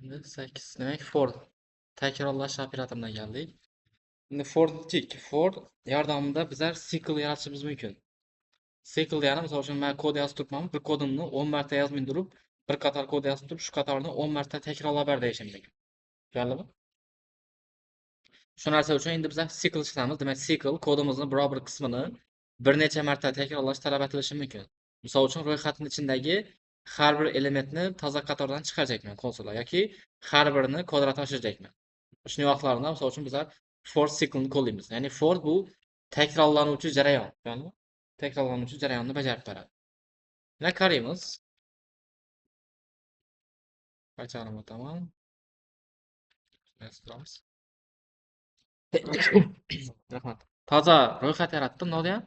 Endi 8 demak for takrorlash operatoridan keldik. Endi for dedik. For yordamida bizlar sikl yaratishimiz mumkin. Sikl degani misol uchun men kod yozib turibman. Bir kodimni 10 marta yozmay turib, bir qator kod yozib turib, shu qatorni 10 marta takrorlab ber deyishim mumkin. Tushundingmi? Shu narsa uchun endi bizlar sikl ishlatamiz. Demak, sikl kodimizni biror bir qismini bir necha marta takrorlash talab etilishi mumkin. Misol uchun ro'yxatning ichidagi har bir elementni toza qatordan chiqarajakman konsolga yoki har birini kvadratga oshirajakman. Shunday vaqtlarda misol uchun bizlar for cycle'ni qo'llaymiz. Ya'ni for bu takrorlanuvchi jarayon, tushundingmi? Takrorlanuvchi jarayonni bajarib beradi. Mana qaraymiz. Bajarib o'taman. Rahmat. Toza ro'yxat yaratdim, Nodiya.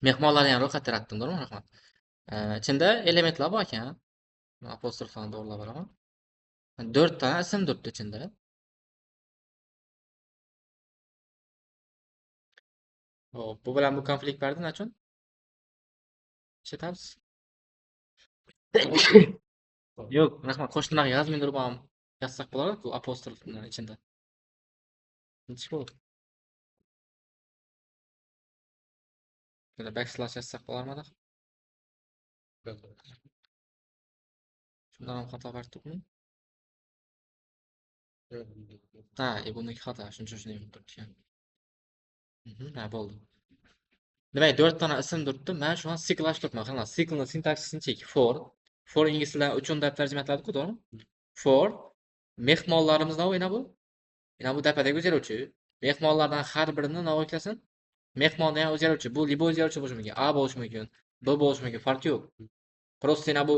Mehmonlarni ham ro'yxat yaratdim, to'g'rimi? Rahmat. İçində elementlər bor ekan. Apostroflarni doğrulab beraman. 4 tane ism turibdi ichida. Hop, bu bilan bu konflikt berdi, nachun? Ishlatamiz. Yo'q, rahmat, qo'shnilarga yozmay turib ham yozsak bo'ladi-ku apostrofni ichida. Nechi bo'ldi? Böyle backslash yozsak bo'larmidi? Shundan ham xato beribdikmi? Ha, buniki xato, shuning uchun shunday bo'lib turibdi. Ha, bo'ldi. Demak, 4 tane ism turibdi. Men shu an siklashib turibman. Qarang, siklning sintaksisini chek. For ingliz tilida uchun deb tarjima etiladi-ku, to'g'rimi? For mehmonlarimiz nima o'yna bu? Yana bu dapadagi o'zgaruvchi. Mehmonlardan har birini nima o'ylasin? Mehmonni ham o'zgaruvchi. Bu libo o'zgaruvchi bo'lishi mumkin. A bo'lishi mumkin. B bo'lishi mumkin. Farqi yo'q. Просто yana bu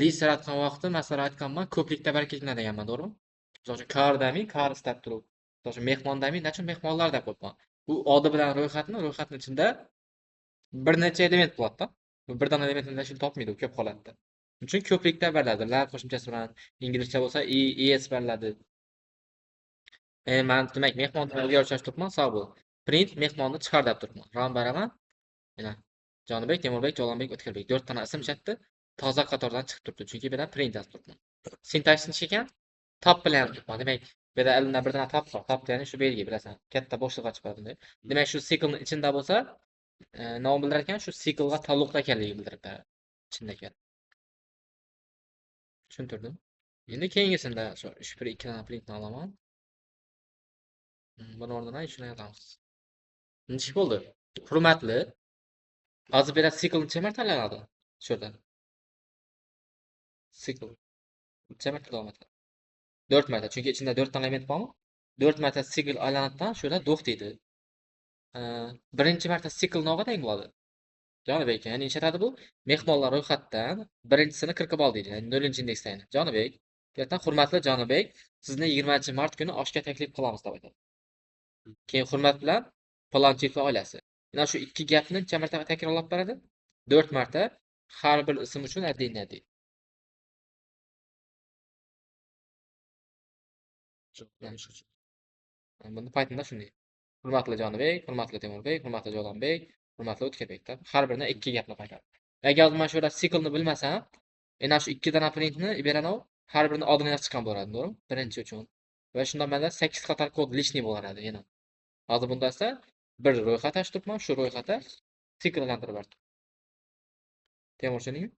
list yaratgan vaqtda masalan aytganman, ko'plikda barakatina deganman, to'g'rimi? Misol uchun kar dami, kar istab turib. Misol uchun mehmon dami, nachun mehmonlar deb qo'yibman. Bu odi bilan ro'yxatning ichida bir necha element bo'ladi-da. Bu birdan elementni shuni topmaydi, ko'p holatda. Shuning uchun ko'plikda beriladi. La qo'shimchasi bilan inglizcha bo'lsa es beriladi. Men demak mehmonni o'zgartirib turibman, sog' bo'l. Print mehmonni chiqar deb turibman. Ram beraman. Mana Jonibek, Temurbek, Jalolbek, O'tkirbek 4 tane ism chatda toza qatordan chiqib turibdi. Chunki bu yerda print yozib turibman. Sintaksini ekan top bilan yozib turibman. Demak, bu yerda elimda bir dona top bor. Top degani shu belgi, bilasan. Katta bo'shliq ochib qo'ydim. Demak, shu siklning ichida bo'lsa, nima bildirar ekan? Shu siklga taalluqli ekanligini bildirib beradi. Ichida ekan. Tushuntirdim. Endi keyingisida shu 3-1-2 dona printni olaman. Buni o'rnidan shuni yozamiz. Nechi bo'ldi? Hurmatli. Hozir bu yerda sikl necha marta aylanadi? Shu yerda. Sikl necha marta davom etadi? 4 marta. Chunki ichida 4 ta element bormi? 4 marta sikl aylanadidan shu yerda do'q deydi. Birinchi marta sikl nima teng bo'ladi? Jonibek, ya'ni ishlatadi bu mehmonlar ro'yxatdan birinchisini kirqib ol deydi. Ya'ni 0-indeksdagini. Jonibek, bu yerdan hurmatli Jonibek, sizni 20-mart kuni oshga taklif qilamiz deb aytadi. Keyin hurmat bilan Palonchiyev va oilasi. Mana shu ikki gapni necha marta takrorlab beradi? 4 marta har bir ism uchun отдельно deydi. Buni Pythonda shunday. Hurmatli Jonibek, hurmatli Temurbek, hurmatli Jalolbek, hurmatli O'tkirбек deb har birine ikki gapni qaytaradi. Agar men shu yerda siklni bilmasam, ana shu ikki dona printni beraman, har birini oldini yozib chiqqan bo'ladi, to'g'rimi? Birinchi uchun. Va shunda menda 8 qator kod lishniy bo'lardi yana. Hozir bunda esa bir ro'yxat ochib turibman, shu ro'yxatda sikllantirib berdim. Temur tushundingmi?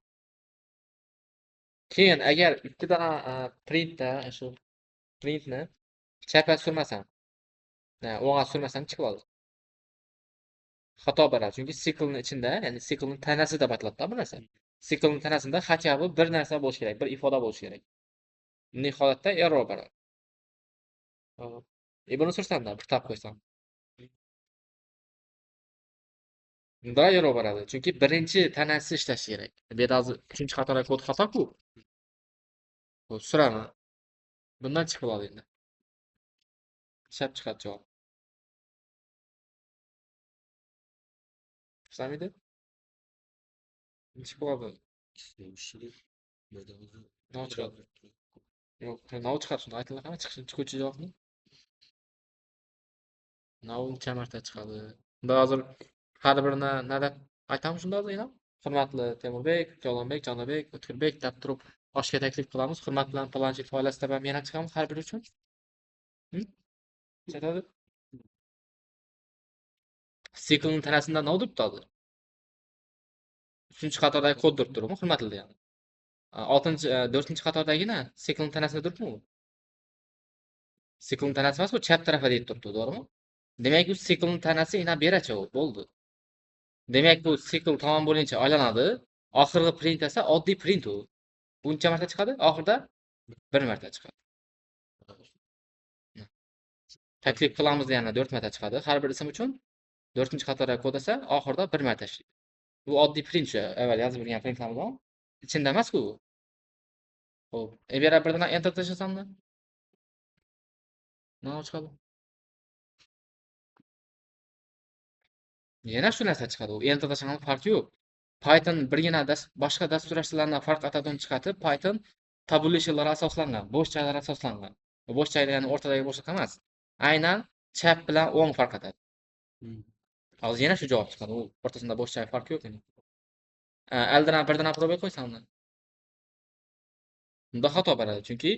Keyin agar ikki dona printda shu printni chapga surmasam, o'ngga surmasam chiqib oladi. Xato beradi. Chunki siklning ichida, ya'ni siklning tanasida aytiladi-da bu narsa. Siklning tanasida хотя бы bir narsa bo'lishi kerak, bir ifoda bo'lishi kerak. Bunday holatda error beradi. Buni sursam-da, bir tab qo'ysam. Bunda error beradi. Chunki birinchi tanasi ishlashi kerak. Bu yerda hozir 3-qator kod xato-ku. Suraman. Bundan chiqib oladi endi. Ishlab chiqadi javob. Tushunamidi? Chiqib oladi. Nima chiqadi? Yo'q, nima chiqadi shuni aytinglar qani chiquvchi javobni. Nima necha marta chiqadi? Bunda hozir har birini nima deb aytamiz shunda hozir yana? Hurmatli Temurbek, Jalolbek, Jonobek, O'tkirbek deb turib oshga taklif qilamiz. Hurmat bilan Planshet oilasida ham yana chiqamiz har biri uchun. Hm? Aytadi. Siklning tanasida nima turibdi hozir? 3-chi qatordagi kod turibmi? Hurmatli yani. 6-chi, 4-chi qatordagina siklning tanasida turibmi u? Siklning tanasi emas, bu chap tarafida yetib turibdi, to'g'rimi? Demak, bu siklning tanasi ina beracha u, bo'ldi. Demak, bu sikl tamom bo'lincha aylanadi. Oxirgi print esa oddiy print u. Buncha marta chiqadi, oxirida bir marta chiqadi. Taklif qilamiz yana 4 marta chiqadi. Har bir ism uchun 4-chi qatorga kod esa oxirida bir marta ishlaydi. Bu oddiy print shu. Avval yozib bergan printlarimiz içinde emas-ku bu. Xo'p, bera birdan enter tashlasammi? Nima chiqadi? Yana shu narsa chiqadi. U enter tashlagan farqi yo'q. Python birgina boshqa dasturlashtirishlardan farq atadigan chiqadi. Python tabulationlarga asoslangan, bo'sh joylarga asoslangan. Bo'sh joylar ya'ni o'rtadagi bo'shliq emas. Aynan chap bilan o'ng farq atadi. Hozir yana shu javob chiqadi. U o'rtasida bo'sh joy farqi yo'q endi. Aldan birdan probay qo'ysammi? Bunda xato beradi. Chunki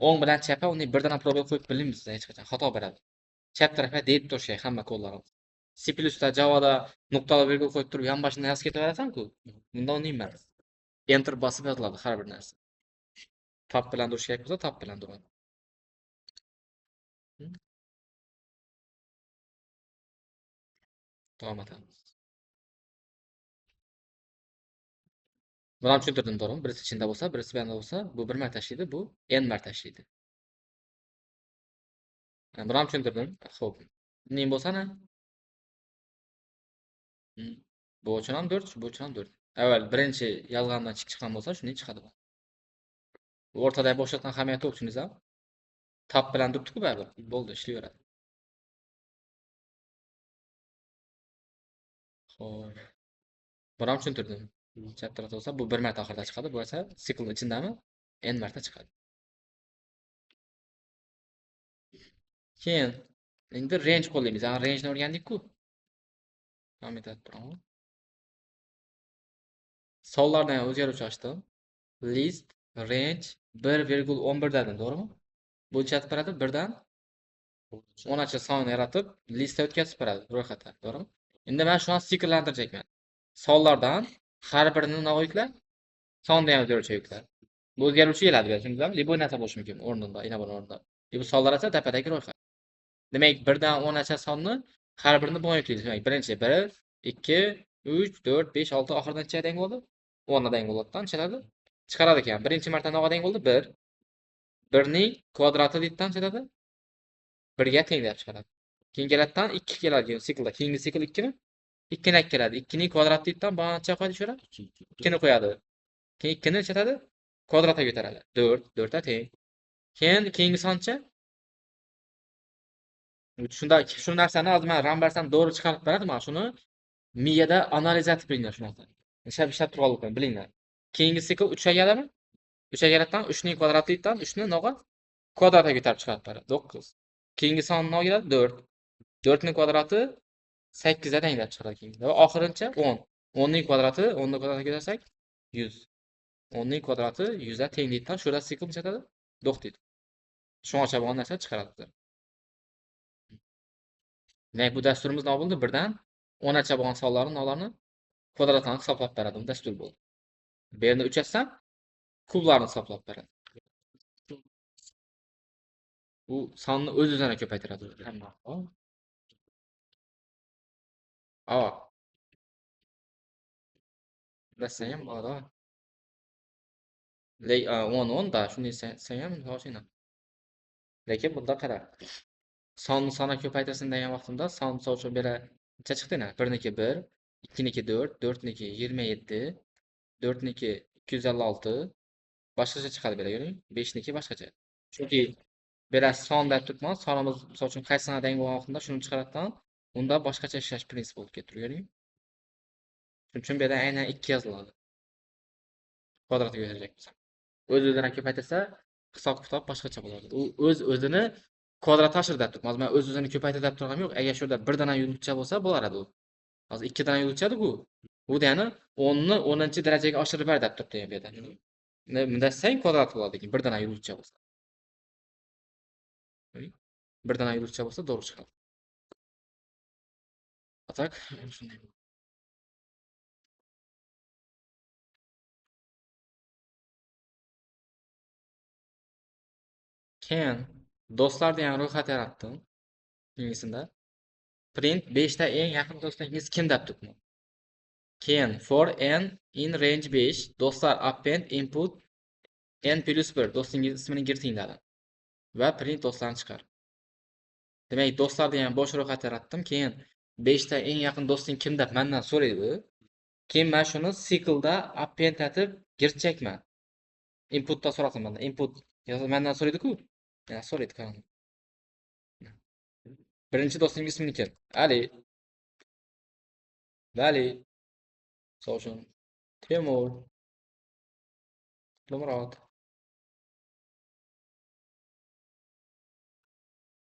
o'ng bilan chapga uni birdan probay qo'yib bilmaymiz hech qachon. Xato beradi. Chap tarafga deyib turish kerak hamma kodlarimiz. C++da, Javada nuqtalar virgul qo'yib turib, yonboshini yozib ketaverasan-ku. Bunda uni emas. Enter bosib yoziladi har bir narsa. Tab bilan turish kerak bo'lsa, tab bilan turadi. Davom etamiz. Buni tushuntirdim, to'g'rimi? Birisi ichida bo'lsa, birisi bu yoqda bo'lsa, bu bir marta ishlaydi, bu n marta ishlaydi. Buni ham tushuntirdim. Xo'p. Ning bo'lsa-na? Bu uchun ham 4, bu uchun ham 4. Avval birinchi yozgandan chiqqan bo'lsa, shunday chiqadi bu. O'rtadagi bo'shliqdan ahamiyati yo'q, tushundingizmi? Tab bilan turibdi-ku baribir. Bo'ldi, ishlayveradi. Xo'p. Buni ham tushuntirdim. Chap tarafda bo'lsa, bu bir marta oxirida chiqadi, bu esa siklning ichindami? N marta chiqadi. Keyin endi range qo'llaymiz. Yani range'ni o'rgandik-ku. Davom etib turamiz. Sonlardan o'zgaruvchi ochdim. List, range 1,11 dedim, to'g'rimi? Bu chat beradi 1 dan 10gacha son yaratib, listga o'tkazib beradi ro'yxatdan, to'g'rimi? Endi men shuni sikllantirajakman. Sonlardan har birini nima yukla? Sonda ham o'zgaruvchi yukla. Bu o'zgaruvchi keladi, tushundingizmi? Bu narsa bo'lishi mumkin o'rnida, yana bir o'rnida. Bu sonlar esa tepadagi ro'yxat. Demak, 1 dan 10gacha sonni har birini bu yuklaymiz. Demak, birinchi 1, 2, 3, 4, 5, 6 oxiridan necha deng bo'ldi? 10 deng bo'ladi-dan chiqadi. Chiqaradi ekan. Birinchi marta nima deng bo'ldi? 1. 1 ning kvadrati deydidan chiqadi. 1 ga teng deb chiqaradi. Keyin keladidan 2 keladi siklda. Keyingi sikl 2 mi? 2 ni keladi. 2 ning kvadrati deydidan banacha qo'yadi shura? 2 ni qo'yadi. Keyin 2 ni chetadi? Kvadratga ko'taradi. 4, 4 ga teng. Keyin keyingi soncha shunda shu narsani hozir men ram bersam to'g'ri chiqarib beradi. Men shuni miyada analizatib bilinglar shu narsani. Ishlab turib olib bilinglar. Keyingi sikl 3 ga keladimi? 3 ga keladidan 3 ning kvadrati deydidan 3 ni nog'a kvadratga ko'tarib chiqarib beradi. 9. Keyingi son nima keladi? 4. 4 ning kvadrati 8 ga teng deb chiqaradi keyin. Va oxirincha 10. 10 ning kvadrati 10 ning kvadratiga ko'tarsak 100. 10 ning kvadrati 100 ga teng deydidan shura sikl chetadi? 9 deydi. Shungacha bo'lgan narsa chiqaradi. Demak, bu dasturimiz nima bo'ldi? 1 dan 10gacha bo'lgan sonlarni nolarni kvadratlarini hisoblab beradi. Bu dastur bo'ldi. Bu yerni 3 etsam kublarni hisoblab beradi. Bu sonni o'z-o'zidan ko'paytiradi. Hamma. Bilsang ham bor. 10 da shunday sen ham yoshingda. Lekin bunda qara. Sonni sana ko'paytirsin degan vaqtimda son misol uchun bera necha chiqdi-na? 1 niki 1, 2 niki 4, 4 niki 27, 4 niki 256 boshqacha chiqadi bera, ko'ring. 5 niki boshqacha. Chunki bera son deb turibman, sonimiz misol uchun qaysini teng bo'lgan vaqtida shuni chiqaradigan, unda boshqacha ishlash prinsipi bo'lib ketdi, ko'ring. Shuning uchun bera aynan 2 yoziladi. Kvadratga ko'tarajak bo'lsa. O'z-o'zidan ko'paytirsa, hisob-kitob boshqacha bo'ladi. U o'z-o'zini kvadrat tashir deb turibmiz. Men o'z-o'zini ko'paytir deb turganim yo'q. Agar shu yerda 1 dan yulduzcha bo'lsa bo'laradi u. Hozir 2 dan yulduzchadi-ku. Bu degani 10 ni 10-chi darajaga oshirib ber deb turibdi bu yerda. Bunday desang kvadrat bo'ladi lekin bir dona yulduchcha bo'lsa. Bir dona yulduchcha bo'lsa to'g'ri chiqadi. A tak shunday. Keyin do'stlar degan ro'yxat yaratdim. Inglizda. Print 5 ta eng yaqin do'stingiz kim deb turibdi. Keyin for n in range 5 do'stlar append input n plus 1 do'stingiz ismini kiriting dedi. Va print do'stlarni chiqar. Demak, do'stlar degan bosh ro'yxat yaratdim. Keyin 5 ta eng yaqin do'sting kim deb mendan so'raydi. Keyin men shuni siklda append etib kiritchakman. Inputda so'rasin mendan. Input yozib mendan so'raydi-ku. Ya so'raydi qarang. Birinchi do'stingiz ismini kirit. Ali. Vali. Sovchun. Temur. Lumrod.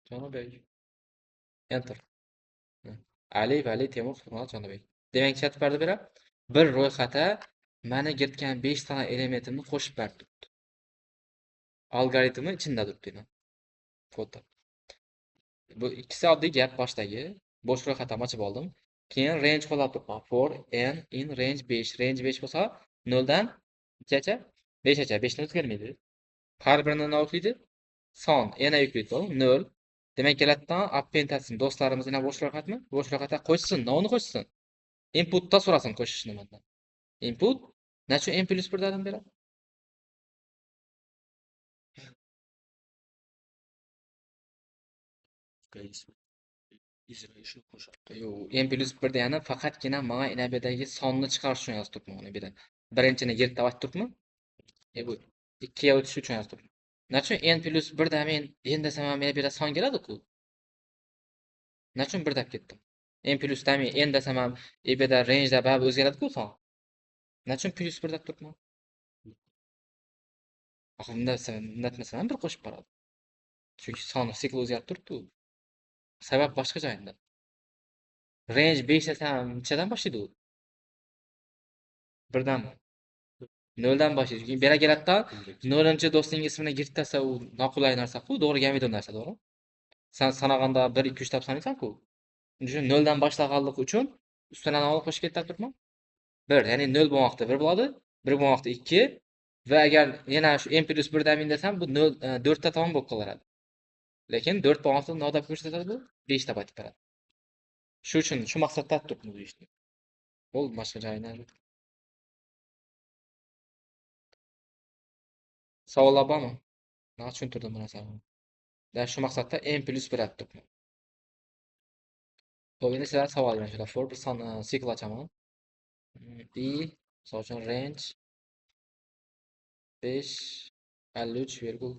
Jonibek. Enter. Ali, Vali, Temur, Lumrod, Jonibek. Demak, chat parda berib, bir ro'yxatga meni kiritgan 5 ta elementimni qo'shib berdi. Algoritmi ichida turibdi. Kodda. Bu ikkisi oddiy gap boshdagi. Bo'sh ro'yxatdan ochib oldim. Keyin range qo'llab turibman. For n in range 5. Range 5 bo'lsa 0 dan nechacha? 5gacha. 5 ni o'zgarmaydi. Har birini nima yuklaydi? Son. Yana yuklaydi. 0. Demak, kelatdan append etsin. Do'stlarimiz yana bo'sh ro'yxatmi? Bo'sh ro'yxatga qo'shsin. Nima qo'shsin? Inputda so'rasin qo'shishni mendan. Input nachu n plus 1 dedim bera. Yo'q, n plus 1 degani faqatgina mana inabedagi sonni chiqarish uchun yozib turibman uni bu yerda. Birinchini yerda aytib turibman. Bu 2 ga o'tish uchun yozib turibman. Nachun n plus 1 da men n desam ham meni bu yerda son keladi-ku. Nachun 1 deb ketdim. N plus da men n desam ham bu yerda range da baribir o'zgaradi-ku son. Nachun plus 1 deb turibman. Axir bunday desam ham bir qo'shib boradi. Chunki sonni sikl o'zgarib turibdi-ku. Sabab boshqa joyida. Range 5 desam nechadan boshlaydi u? 1 dan 0 dan boshlaydi. Chunki bera keladida 0-chi do'sting ismini kiritsa u noqulay narsa-ku, to'g'ri gamidon narsa, to'g'ri? Sen sanaganda 1 2 3 deb sanaysan-ku. Shuning uchun 0 dan boshlaganlik uchun ustidan olib qo'shib ketib turibman. 1, ya'ni 0 bo'lmoqda 1 bo'ladi, 1 bo'lmoqda 2 va agar yana shu n plus 1 dan desam bu 0 4 ta tamom bo'lib qoladi. Lekin 4 bo'lmoqda nima deb ko'rsatadi bu? 5 deb aytib beradi. Shu uchun shu maqsadda turibmiz bu ishni. Bo'ldi, boshqa joydan. Savollar bormi? Men tushuntirdim bu narsani. Da shu maqsadda n plus 1 aytib turibman. Xo'p, endi sizlar savol berasizlar. For bir son sikl ochaman. I misol uchun range 5 53 virgul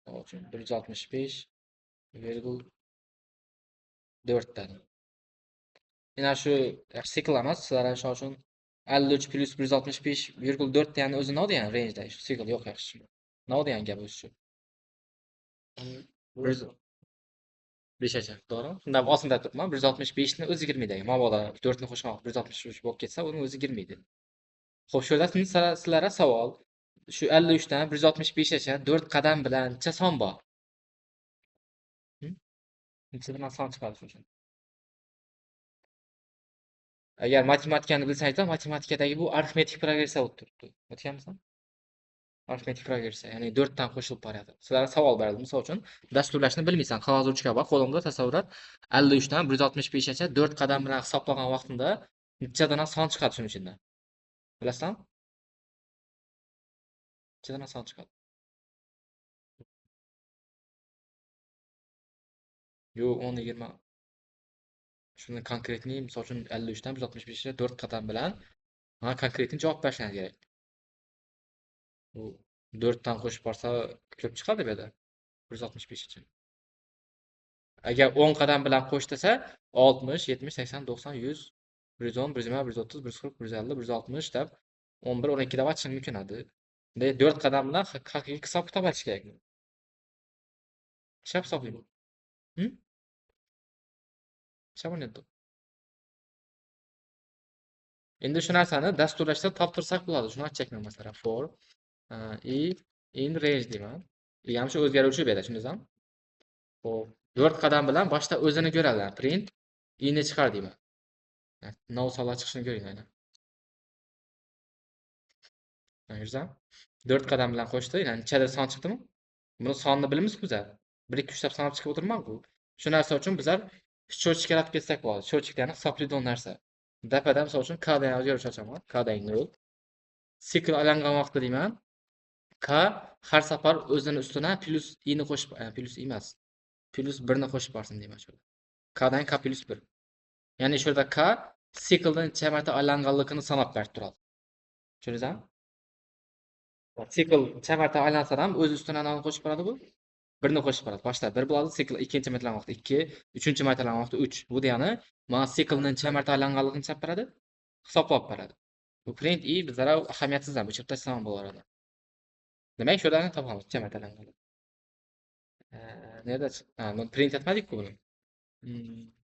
misol uchun 165 virgul 4 dan. Yana shu sikl emas, sizlar misol uchun 53 plus 165 virgul 4 degani o'zi nima degani range da shu sikl yo'q yaxshi. Nima degan gap o'zi shu? 5gacha, to'g'ri? Shunda osimda turibman. 165 ni o'zi kirmaydi. Mabodo 4 ni qo'shmoq 163 bo'lib ketsa, uni o'zi kirmaydi. Xo'p, shu yerda sizlarga savol. Shu 53 dan 165gacha 4 qadam bilan necha son bor? Nechadan son chiqadi shuning uchun? Agar matematikani bilsangizlar, matematikadagi bu arifmetik progressiya bo'lib turibdi. O'tganmizmi? Arifmetik progressiya, ya'ni 4 dan qo'shilib boradi. Sizlarga savol berdim. Misol uchun, dasturlashni bilmaysan. Qog'oz ruchka bor, qo'limda tasavvurat 53 dan 165gacha 4 qadam bilan hisoblagan vaqtimda nechadan son chiqadi shuning ichidan? Bilasizmi? Nechadan son chiqadi? Yo'q, 10 20. Shuni konkretniy, misol uchun 53 dan 165gacha 4 qadam bilan mana konkretniy javob berishingiz kerak. Bu 4 dan qo'shib borsa ko'p chiqadi bu yerda. 165gacha. Agar 10 qadam bilan qo'sh desa 60, 70, 80, 90, 100, 110, 120, 130, 140, 150, 160 deb 11, 12 deb aytishim mumkin edi. 4 qadam bilan haqiqiy hisob kitob aytish kerak. Hisob hisoblayman. Hisob o'rnatdim. Endi shu narsani dasturlashda toptirsak bo'ladi. Shuni ochayman masalan for i in range deyman. I ham shu o'zgaruvchi bu yerda, tushundingizmi? Xo'p, 4 qadam bilan boshda o'zini ko'radi. Print i ni chiqar deyman. No sollar chiqishini ko'ring mana. Ko'rdingizmi? 4 qadam bilan qo'shdi, ya'ni ichida son chiqdimi? Buni sonni bilamiz-ku bizlar. 1 2 3 deb sanab chiqib o'tirman-ku. Shu narsa uchun bizlar счетчик yaratib ketsak bo'ladi. Счетчикlarni hisoblaydigan narsa. Dapada misol uchun k dan o'zgaruvchi ochaman. K dan 0. Sikl aylangan vaqtda deyman. K har safar o'zini ustidan plus i ni qo'shib, plus i emas. Plus 1 ni qo'shib borsin deyman shu. K dan k plus 1. Ya'ni shu yerda k sikldan necha marta aylanganligini sanab berib turadi. Tushundingizmi? Sikl necha marta aylansa ham o'z ustidan nima qo'shib boradi bu? 1 ni qo'shib boradi. Boshda 1 bo'ladi, sikl ikkinchi marta aylangan vaqtda 2, uchinchi marta aylangan vaqtda 3. Bu degani mana siklning necha marta aylanganligini hisob beradi, hisoblab beradi. Bu print i bizlar ahamiyatsiz ham, o'chirib tashlab bo'laveradi. Demak, shu yerdan topamiz necha marta aylanganligini. Nereda? Buni print etmadik-ku buni.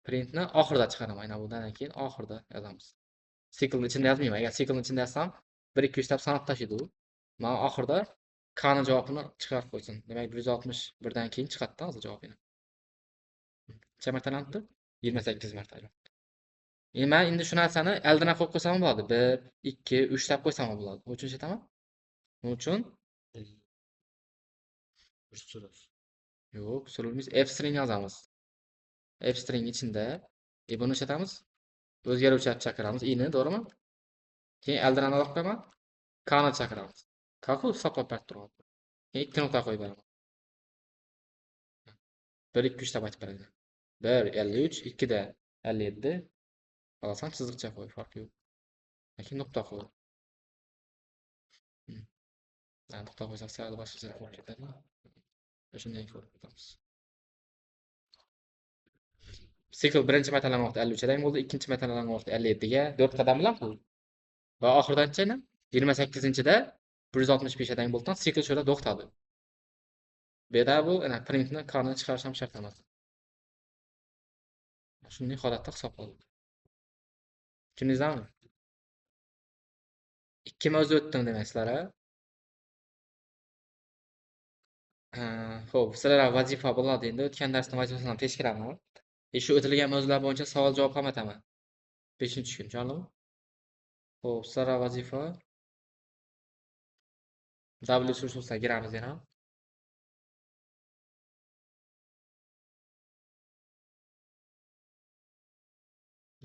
Printni oxirida chiqaraman. Aynan bundan keyin oxirida yozamiz. Siklning ichida yozmayman. Agar siklning ichida yozsam 1 2 3 deb sanab tashlaydi u. Mana oxirida k ni javobini chiqarib qo'ysin. Demak 161 dan keyin chiqadi-da hozir javobini. Necha marta aylanibdi? 28 marta aylanibdi. Endi men endi shu narsani oldina qo'yib qo'ysam bo'ladi. 1 2 3 deb qo'ysam bo'ladi. Bu uchun aytaman. Bu uchun yo'q, so'ralmaysiz. F string yozamiz. F string ichida buni ishlatamiz. O'zgaruvchi chaqiramiz i ni, to'g'rimi? Keyin oldindan olib qo'yaman. K ni chaqiramiz. K ku hisoblab berib turadi. Keyin 2 nuqta qo'yib beraman. 1 2 3 deb aytib beradi. 1 53, 2 da 57. Olasam chiziqcha qo'y, farqi yo'q. Keyin nuqta qo'y. Nuqta qo'ysak sal boshqacha bo'lib ketadi. Shunday ko'rib o'tamiz. Sikl birinchi marta aylangan vaqtda 53 dan bo'ldi, ikkinchi marta aylangan vaqtda 57 ga 4 qadam bilan qo'y. Va oxiridan-chi 28-da 165 dan bo'ldi, sikl shu yerda to'xtadi. Bu yerda bu ana printni kani chiqarish ham shart emas. Shunday holatda hisoblanadi. Tushundingizmi? 2 mavzu o'tdim demaysizlar, a? Xo'p, sizlarga vazifa bo'ladi endi. O'tgan darsda vazifasini tekshiraman. Shu o'tilgan mavzular bo'yicha savol-javob ham aytaman. 5-kun, tushundingmi? Xo'p, sizlarga vazifa W surishsa giramiz yana.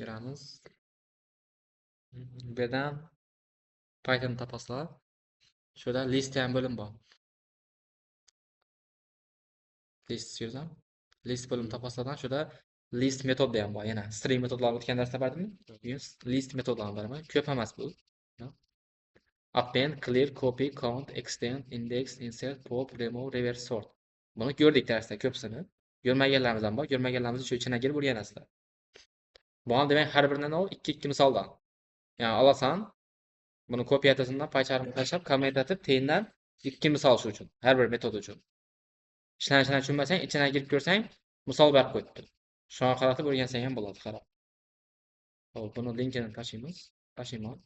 Giramiz. Bu yerdan Python tapaslar. Shu yerda list ham bo'lim bor. List yozam. List bo'lim tapaslardan shu yerda list metodi ham bor. Yana string metodlarini o'tgan darsda bardimmi? List metodlarini beraman. Ko'p emas bu. Append, clear, copy, count, extend, index, insert, pop, remove, reverse, sort. Buni ko'rdik darsda ko'psini. Ko'rmaganlarimiz ham bor. Ko'rmaganlarimiz shu ichine girib o'rganasizlar. Buni demak har biridan 2 misoldan. Ya'ni olasan, buni kopiya etasandan paycharmni tashlab, komment etib, teyindan 2 misol shu uchun, har bir metod uchun. Ishlanishini tushunmasang, ichine girib ko'rsang, misol berib qo'yibdi. Shuni qaratib o'rgansang ham bo'ladi, qarab. Xo'p, buni linkini tashlaymiz. Tashlayman.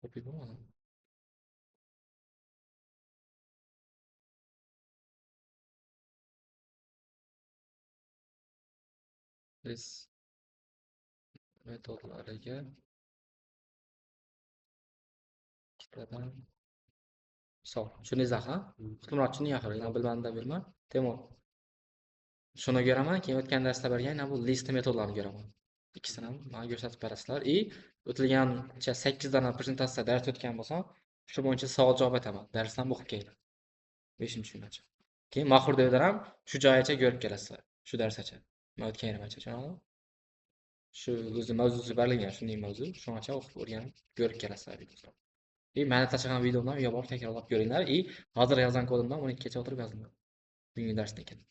Copy bo'lmadi. Biz metodlariga ikkitadan misol. Tushundingizmi, ha? Hukmron tushuning axir, yana bilmadim deb yurma. Temur. Shuni ko'raman, keyin o'tgan darsda bergan bu list metodlarini ko'raman. Ikkisini ham menga ko'rsatib berasizlar. O'tilgancha 8 dona prezentatsiya dars o'tgan bo'lsam, shu bo'yicha savol javob aytaman. Darsdan o'qib kelinglar. 5-kungacha. Keyin mahur devlar ham shu joygacha ko'rib kelasizlar. Shu darsgacha. Men o'tgan yerimgacha, tushunarlimi? Shu o'zi mavzusi berilgan shunday mavzu, shungacha o'qib o'rganib ko'rib kelasizlar videoda. Meni tashlagan videomdan uyga borib takrorlab ko'ringlar. Hozir yozgan kodimdan 12gacha o'tirib yozdim. Bugungi darsdan keyin.